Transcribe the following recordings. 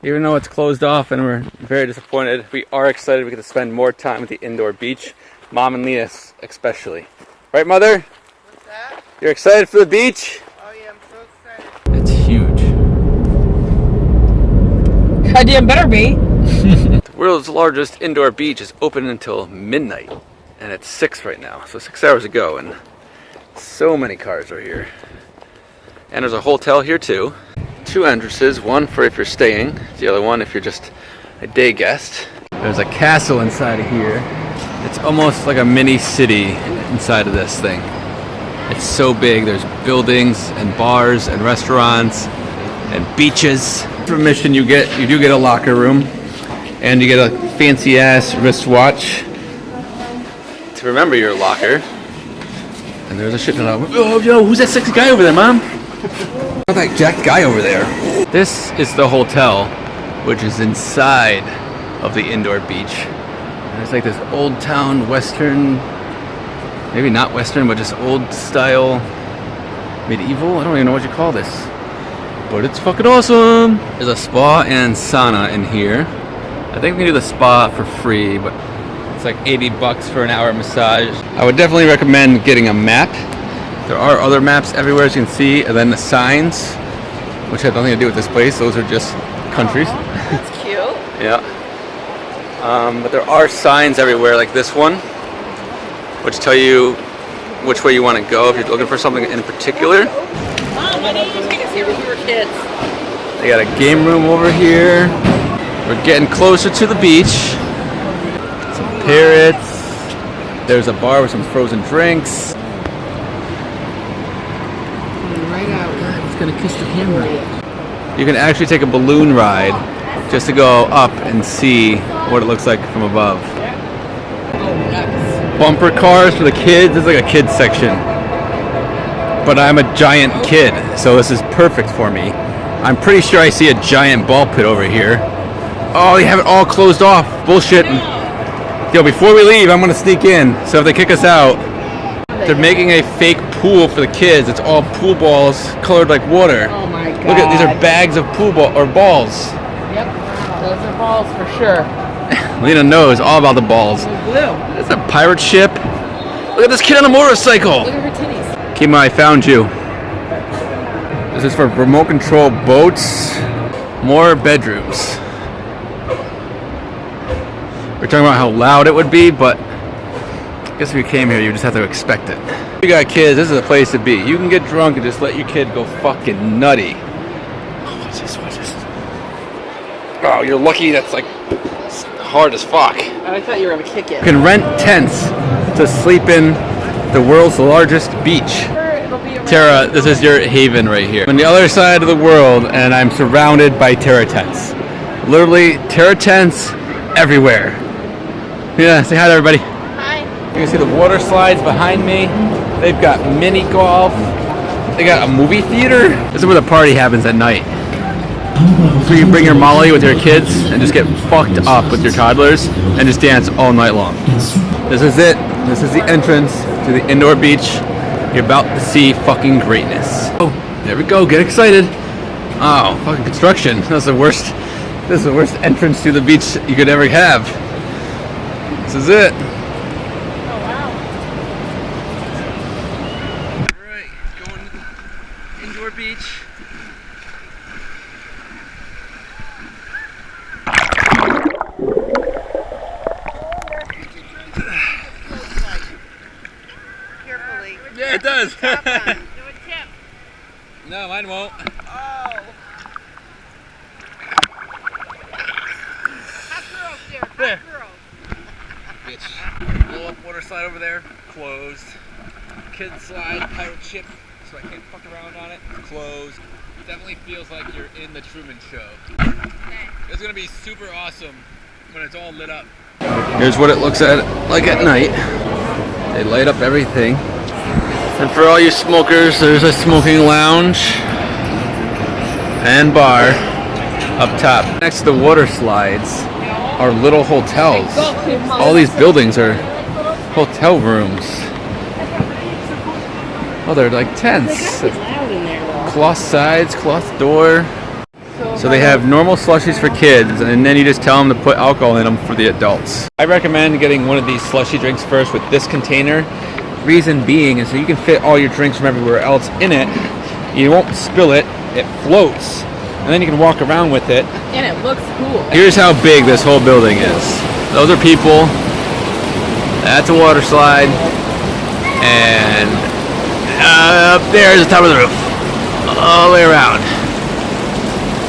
Even though it's closed off and we're very disappointed, we are excited we get to spend more time at the indoor beach. Mom and Leah especially. Right, Mother? What's that? You're excited for the beach? Oh yeah, I'm so excited. It's huge. Goddamn better be. The world's largest indoor beach is open until midnight. And it's 6 right now, so 6 hours ago, and so many cars are here. And there's a hotel here too. 2 entrances, one for if you're staying, the other one if you're just a day guest. There's a castle inside of here. It's almost like a mini city inside of this thing. It's so big, there's buildings and bars and restaurants and beaches. For admission you do get a locker room, and you get a fancy ass wristwatch to remember your locker. And there's a shit ton of, oh yo, who's that sexy guy over there, Mom? Not that jacked guy over there. This is the hotel, which is inside of the indoor beach. And it's like this old town western, maybe not western, but just old style medieval. I don't even know what you call this, but it's fucking awesome. There's a spa and sauna in here. I think we can do the spa for free, but it's like $80 for an hour massage. I would definitely recommend getting a map. There are other maps everywhere, as you can see, and then the signs, which have nothing to do with this place. Those are just countries. That's cute. Yeah. But there are signs everywhere, like this one, which tell you which way you want to go if you're looking for something in particular. Mom, why didn't you take us here when we were kids? They got a game room over here. We're getting closer to the beach. Some parrots. There's a bar with some frozen drinks. Right out. God, he's gonna kiss the camera. You can actually take a balloon ride just to go up and see what it looks like from above. Oh, nuts. Bumper cars for the kids. It's like a kids section. But I'm a giant kid, so this is perfect for me. I'm pretty sure I see a giant ball pit over here. Oh, they have it all closed off. Bullshit. Yo, before we leave, I'm gonna sneak in. So if they kick us out, they're making a fake pool for the kids. It's all pool balls colored like water. Oh my god. Look at these are bags of pool ball or balls. Yep, those are balls for sure. Lena knows all about the balls. They're blue. It's a pirate ship. Look at this kid on a motorcycle. Look at her titties. Kima, I found you. This is for remote control boats. More bedrooms. We're talking about how loud it would be, but I guess if you came here, you just have to expect it. If you got kids, this is a place to be. You can get drunk and just let your kid go fucking nutty. Oh, what's this? What's this? Oh, you're lucky that's like hard as fuck. I thought you were gonna kick it. You can rent tents to sleep in the world's largest beach. Tara, this is your haven right here. I'm on the other side of the world, and I'm surrounded by Terra tents. Literally, Terra tents everywhere. Yeah, say hi to everybody. Hi. You can see the water slides behind me. They've got mini golf. They got a movie theater. This is where the party happens at night. So you bring your Molly with your kids and just get fucked up with your toddlers and just dance all night long. This is it. This is the entrance to the indoor beach. You're about to see fucking greatness. Oh, there we go. Get excited. Oh, fucking construction. That's the worst. This is the worst entrance to the beach you could ever have. This is it. Oh wow. Alright, going to the indoor beach. Carefully. Yeah, it does. Do a tip. No, mine won't. Oh. Hot girls there. Hot girls. Bitch. Blow up water slide over there. Closed. Kids slide, pirate ship, so I can't fuck around on it. Closed. Definitely feels like you're in the Truman Show. It's gonna be super awesome when it's all lit up. Here's what it looks like at night. They light up everything. And for all you smokers, there's a smoking lounge and bar up top. Next to the water slides are little hotels. All these buildings are hotel rooms. Oh, they're like tents. Cloth sides, cloth door. So they have normal slushies for kids, and then you just tell them to put alcohol in them for the adults. I recommend getting one of these slushy drinks first with this container. Reason being is so you can fit all your drinks from everywhere else in it. You won't spill it, it floats, and then you can walk around with it. And it looks cool. Here's how big this whole building is. Those are people, that's a water slide, and up there is the top of the roof, all the way around.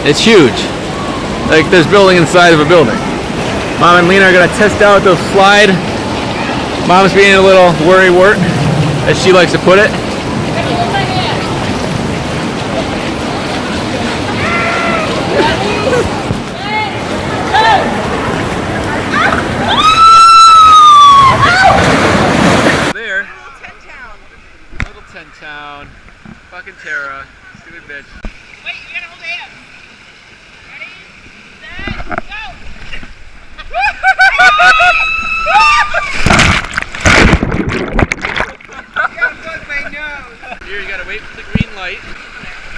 It's huge, like there's building inside of a building. Mom and Lena are gonna test out the slide. Mom's being a little worrywart, as she likes to put it. There. Little 10 town. Fucking Tara. Stupid bitch. Wait, you gotta hold hands. Ready, set, go! Here, you gotta wait for the green light.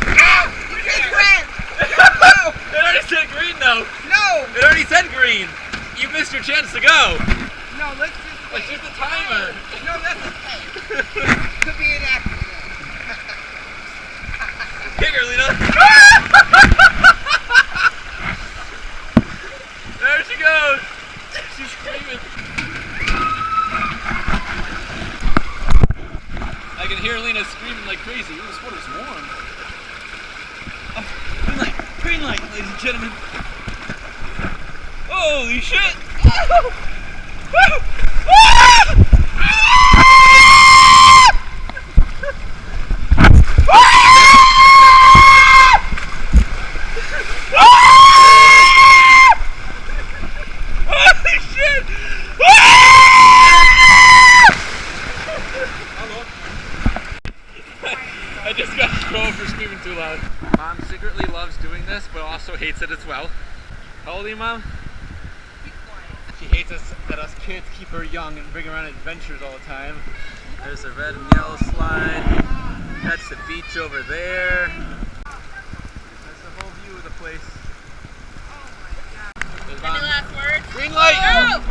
No! It's red! No! It already said green though! No! It already said green! You missed your chance to go! No, let's just wait. It's just a timer! No, that's okay. Could be an accident. Kick her, Lena! There she goes! She's screaming! I can hear Lena screaming like crazy. Ooh, this water's warm. Oh, green light, ladies and gentlemen. Holy shit! Holy shit! I just got in trouble for screaming too loud. Mom secretly loves doing this, but also hates it as well. How old are you, Mom? She hates us that us kids keep her young and bring her on adventures all the time. There's the red and yellow slide. That's the beach over there. That's the whole view of the place. There's Mom. Any last words? Green light!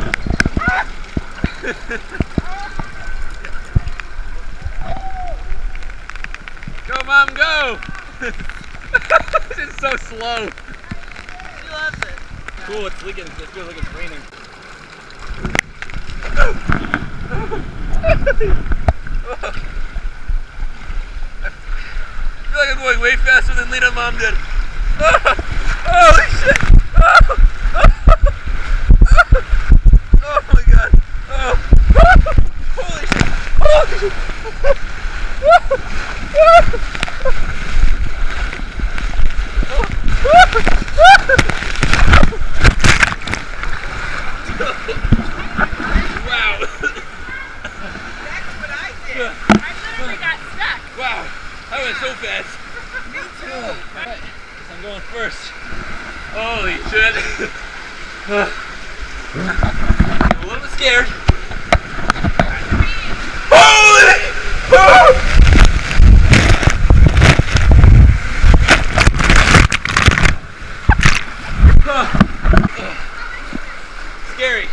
Go, Mom, go! It's so slow. She loves it. Cool, it's leaking. It feels like it's raining. I feel like I'm going way faster than Lena and Mom did. Holy shit! Oh my god! Holy shit! Holy shit! Wow! That's what I did. I literally got stuck. Wow! I went so fast. Me too. Alright, guess I'm going first. Holy shit! I'm a little bit scared. Holy! Scary.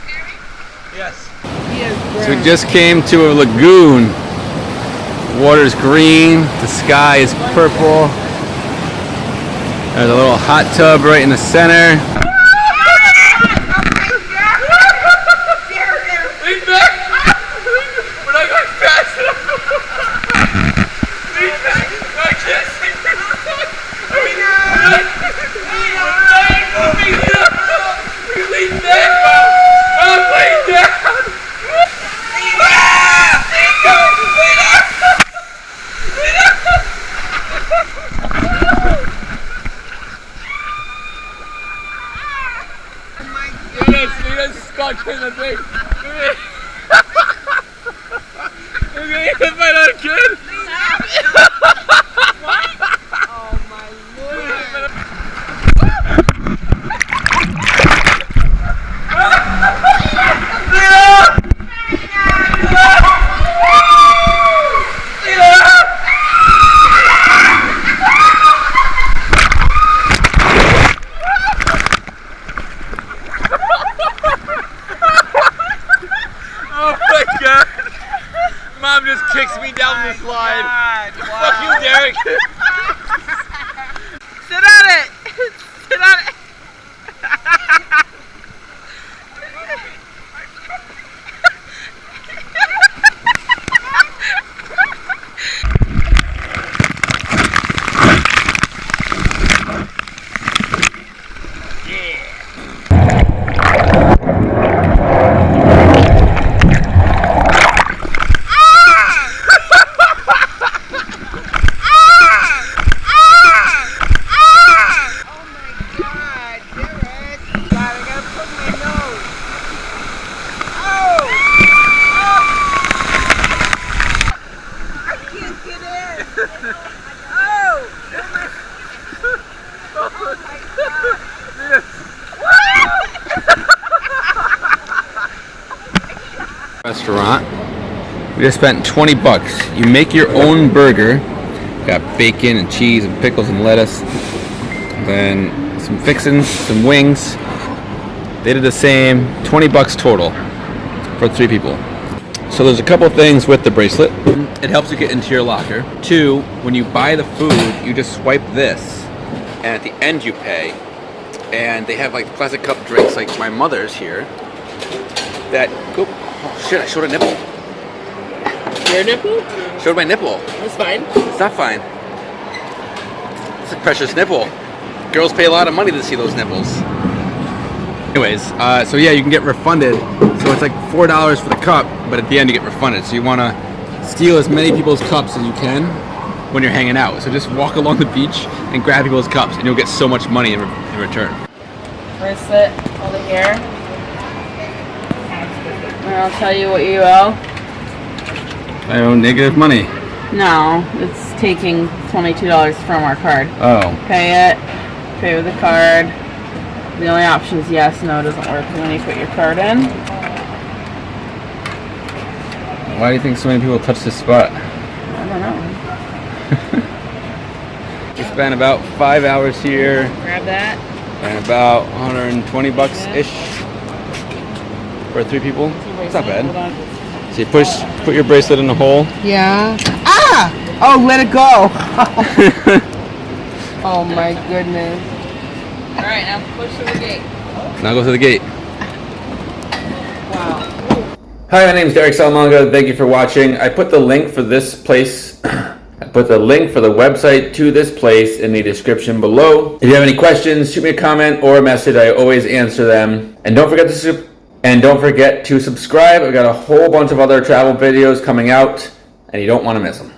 Scary? Yes. So we just came to a lagoon. The water's green, the sky is purple. There's a little hot tub right in the center. Lean back! We're not going fast enough! Lean back! I can't see! We're not moving enough! Lean back, Mom! Mom, lean down! Lena's stuck in the thing. We're gonna get hit by another kid. What? Oh my lord. kicks me down the slide. God, wow. Fuck you, Derek. Sit on it. Sit on it. Restaurant. We just spent 20 bucks. You make your own burger. Got bacon and cheese and pickles and lettuce. Then some fixins, some wings. They did the same. 20 bucks total for 3 people. So there's a couple things with the bracelet. It helps you get into your locker. 2, when you buy the food, you just swipe this, and at the end you pay. And they have like plastic cup drinks, like my mother's here. That oh shit! I showed a nipple. Your nipple? Showed my nipple. That's fine. It's not fine. It's a precious nipple. Girls pay a lot of money to see those nipples. Anyways, so yeah, you can get refunded. So it's like $4 for the cup, but at the end you get refunded. So you want to steal as many people's cups as you can when you're hanging out. So just walk along the beach and grab people's cups, and you'll get so much money in return. Bracelet over here. And I'll tell you what you owe. I owe negative money. No, it's taking $22 from our card. Oh. Pay it. Pay with the card. The only option is yes, no, it doesn't work when you put your card in. Why do you think so many people touch this spot? I don't know. We spent about 5 hours here. Grab that. And about 120 bucks-ish for 3 people. It's not bad. Hold on. So you put your bracelet in the hole. Yeah. Ah! Oh, let it go. Oh my goodness. Alright, now push to the gate. Now go to the gate. Wow. Hi, my name is Derek Salamanca. Thank you for watching. I put the link for this place. I put the link for the website to this place in the description below. If you have any questions, shoot me a comment or a message. I always answer them. And don't forget to subscribe. I've got a whole bunch of other travel videos coming out, and you don't want to miss them.